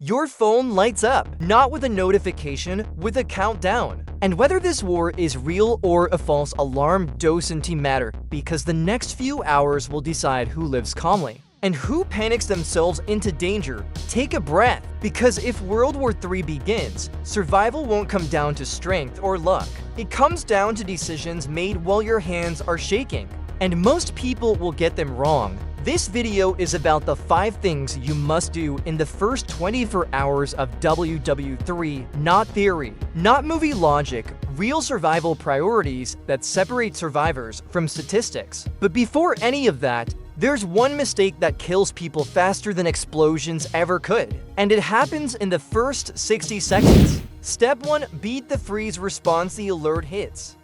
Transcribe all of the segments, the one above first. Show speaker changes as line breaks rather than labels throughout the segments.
Your phone lights up, not with a notification, with a countdown. And whether this war is real or a false alarm doesn't matter, because the next few hours will decide who lives calmly and who panics themselves into danger. Take a breath, because if World War III begins, survival won't come down to strength or luck. It comes down to decisions made while your hands are shaking. And most people will get them wrong. This video is about the 5 things you must do in the first 24 hours of WW3, not theory, not movie logic, real survival priorities that separate survivors from statistics. But before any of that, there's one mistake that kills people faster than explosions ever could, and it happens in the first 60 seconds. Step 1. Beat the freeze response the alert hits.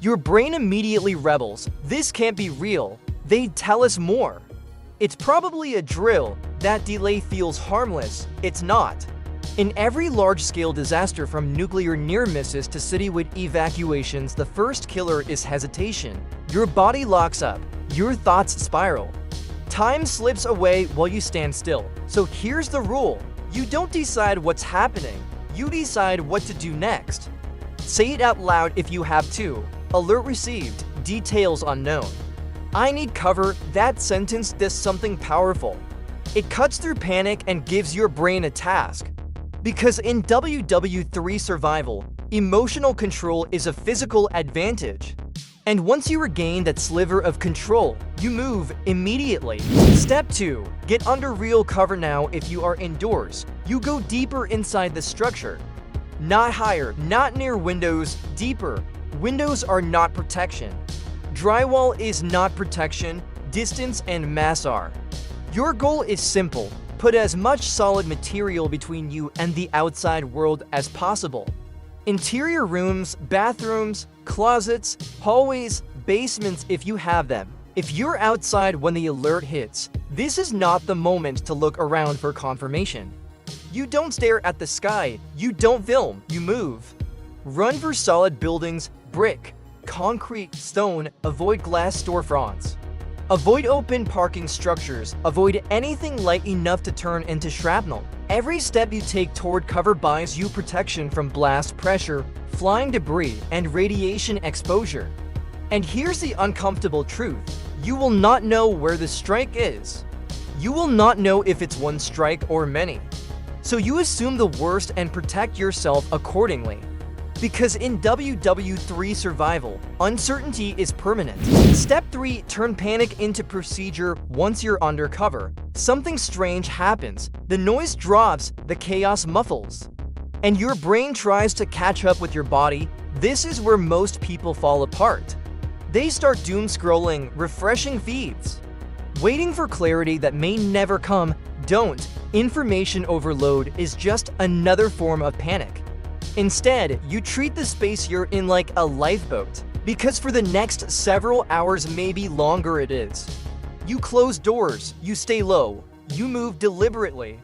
Your brain immediately rebels. This can't be real. They tell us more. It's probably a drill. That delay feels harmless. It's not. In every large-scale disaster, from nuclear near misses to citywide evacuations, the first killer is hesitation. Your body locks up. Your thoughts spiral. Time slips away while you stand still. So here's the rule. You don't decide what's happening. You decide what to do next. Say it out loud if you have to. Alert received. Details unknown. I need cover. That sentence does something powerful. It cuts through panic and gives your brain a task. Because in WW3 survival, emotional control is a physical advantage. And once you regain that sliver of control, you move immediately. Step 2. Get under real cover now. If you are indoors, you go deeper inside the structure. Not higher, not near windows, deeper. Windows are not protection. Drywall is not protection. Distance and mass are. Your goal is simple. Put as much solid material between you and the outside world as possible. Interior rooms, bathrooms, closets, hallways, basements if you have them. If you're outside when the alert hits, this is not the moment to look around for confirmation. You don't stare at the sky. You don't film. You move. Run for solid buildings, brick, concrete, stone. Avoid glass storefronts. Avoid open parking structures. Avoid anything light enough to turn into shrapnel. Every step you take toward cover buys you protection from blast pressure, flying debris, and radiation exposure. And here's the uncomfortable truth. You will not know where the strike is. You will not know if it's one strike or many. So you assume the worst and protect yourself accordingly. Because in WW3 survival, uncertainty is permanent. Step 3. Turn panic into procedure. Once you're under cover, something strange happens. The noise drops, the chaos muffles, and your brain tries to catch up with your body. This is where most people fall apart. They start doom scrolling, refreshing feeds, waiting for clarity that may never come. Don't. Information overload is just another form of panic. Instead, you treat the space you're in like a lifeboat, because for the next several hours, maybe longer it is. You close doors, you stay low, you move deliberately.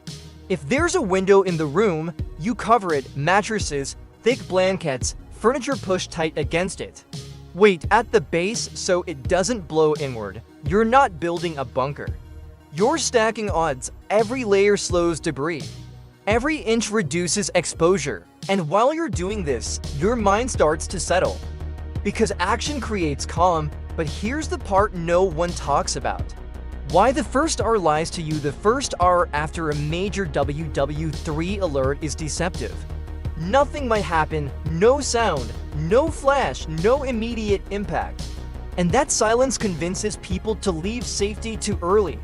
If there's a window in the room, you cover it. Mattresses, thick blankets, furniture pushed tight against it. Wait at the base so it doesn't blow inward. You're not building a bunker. You're stacking odds. Every layer slows debris. Every inch reduces exposure. And while you're doing this, your mind starts to settle. Because action creates calm, but here's the part no one talks about. Why the first hour lies to you. The first hour after a major WW3 alert is deceptive. Nothing might happen, no sound, no flash, no immediate impact. And that silence convinces people to leave safety too early.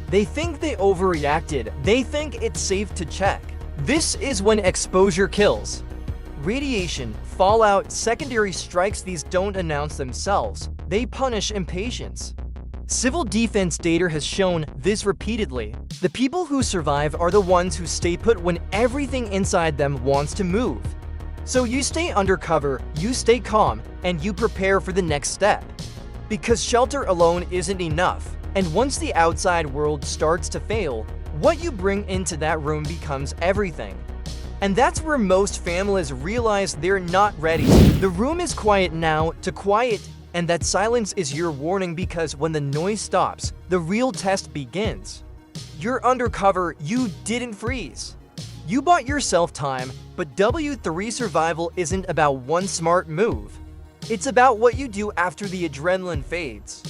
They think they overreacted. They think it's safe to check. This is when exposure kills. Radiation, fallout, secondary strikes, these don't announce themselves. They punish impatience. Civil defense data has shown this repeatedly. The people who survive are the ones who stay put when everything inside them wants to move. So you stay undercover, you stay calm, and you prepare for the next step. Because shelter alone isn't enough. And once the outside world starts to fail, what you bring into that room becomes everything. And that's where most families realize they're not ready. The room is quiet now. To quiet, and that silence is your warning, because when the noise stops, the real test begins. You're undercover, you didn't freeze. You bought yourself time, but W3 survival isn't about one smart move. It's about what you do after the adrenaline fades.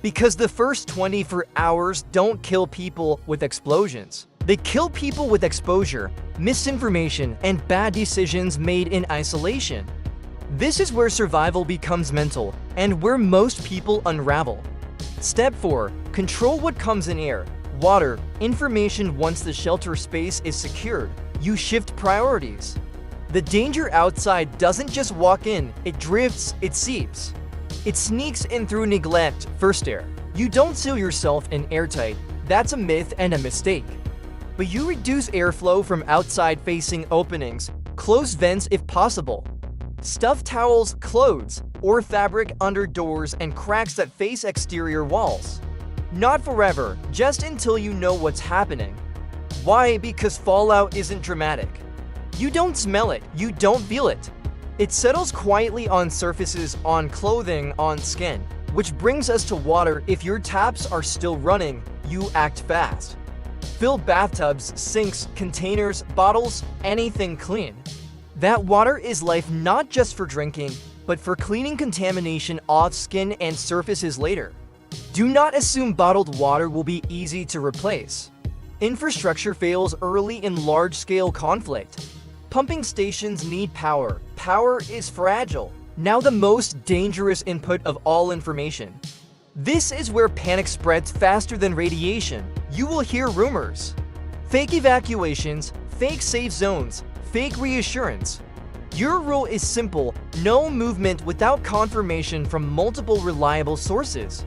Because the first 24 hours don't kill people with explosions. They kill people with exposure, misinformation, and bad decisions made in isolation. This is where survival becomes mental, and where most people unravel. Step 4. Control what comes in air, water, information. Once the shelter space is secured, you shift priorities. The danger outside doesn't just walk in, it drifts, it seeps. It sneaks in through neglect, first air. You don't seal yourself in airtight, that's a myth and a mistake. But you reduce airflow from outside-facing openings, close vents if possible. Stuff towels, clothes, or fabric under doors and cracks that face exterior walls. Not forever, just until you know what's happening. Why? Because fallout isn't dramatic. You don't smell it, you don't feel it. It settles quietly on surfaces, on clothing, on skin. Which brings us to water. If your taps are still running, you act fast. Fill bathtubs, sinks, containers, bottles, anything clean. That water is life, not just for drinking, but for cleaning contamination off skin and surfaces later. Do not assume bottled water will be easy to replace. Infrastructure fails early in large-scale conflict. Pumping stations need power. Power is fragile. Now the most dangerous input of all, information. This is where panic spreads faster than radiation. You will hear rumors. Fake evacuations, fake safe zones, fake reassurance. Your rule is simple: no movement without confirmation from multiple reliable sources.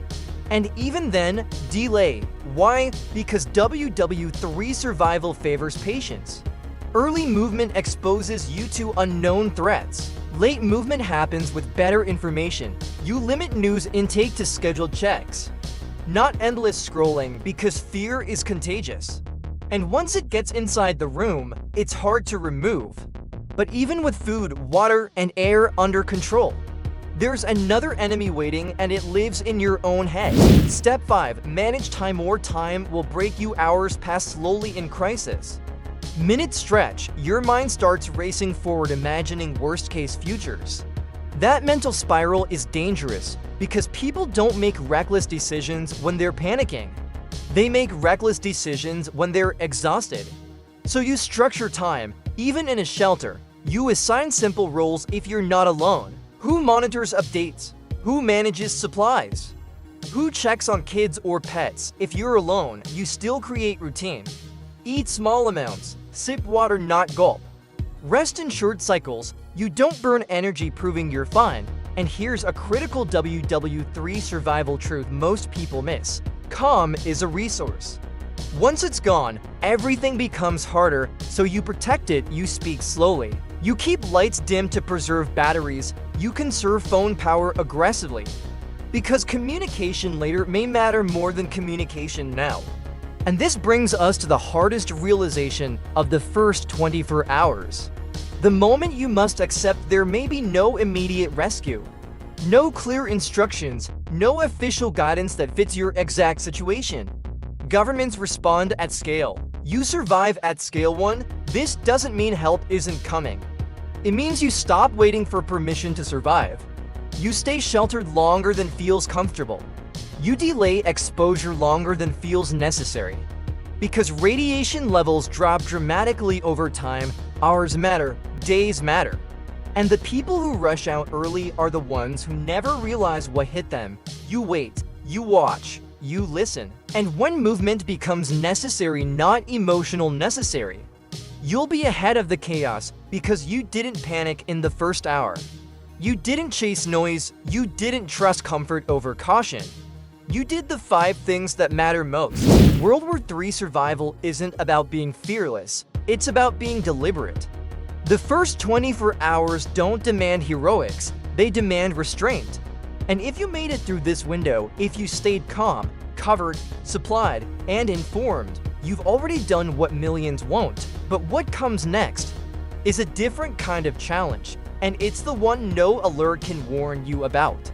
And even then, delay. Why? Because WW3 survival favors patience. Early movement exposes you to unknown threats. Late movement happens with better information. You limit news intake to scheduled checks. Not endless scrolling, because fear is contagious. And once it gets inside the room, it's hard to remove. But even with food, water, and air under control, there's another enemy waiting, and it lives in your own head. Step 5. Manage time. More time will break you. Hours pass slowly in crisis. Minutes stretch. Your mind starts racing forward, imagining worst-case futures. That mental spiral is dangerous because people don't make reckless decisions when they're panicking. They make reckless decisions when they're exhausted. So you structure time. Even in a shelter, you assign simple roles if you're not alone. Who monitors updates? Who manages supplies? Who checks on kids or pets? If you're alone, you still create routine. Eat small amounts. Sip water, not gulp. Rest in short cycles. You don't burn energy, proving you're fine. And here's a critical WW3 survival truth most people miss. Calm is a resource. Once it's gone, everything becomes harder, so you protect it. You speak slowly. You keep lights dim to preserve batteries. You conserve phone power aggressively. Because communication later may matter more than communication now. And this brings us to the hardest realization of the first 24 hours. The moment you must accept there may be no immediate rescue. No clear instructions, no official guidance that fits your exact situation. Governments respond at scale. You survive at scale 1. This doesn't mean help isn't coming. It means you stop waiting for permission to survive. You stay sheltered longer than feels comfortable. You delay exposure longer than feels necessary. Because radiation levels drop dramatically over time, hours matter, days matter. And the people who rush out early are the ones who never realize what hit them. You wait, you watch, you listen. And when movement becomes necessary, not emotional necessary, you'll be ahead of the chaos because you didn't panic in the first hour. You didn't chase noise, you didn't trust comfort over caution. You did the 5 things that matter most. World War III survival isn't about being fearless, it's about being deliberate. The first 24 hours don't demand heroics, they demand restraint. And if you made it through this window, if you stayed calm, covered, supplied, and informed, you've already done what millions won't. But what comes next is a different kind of challenge, and it's the one no alert can warn you about.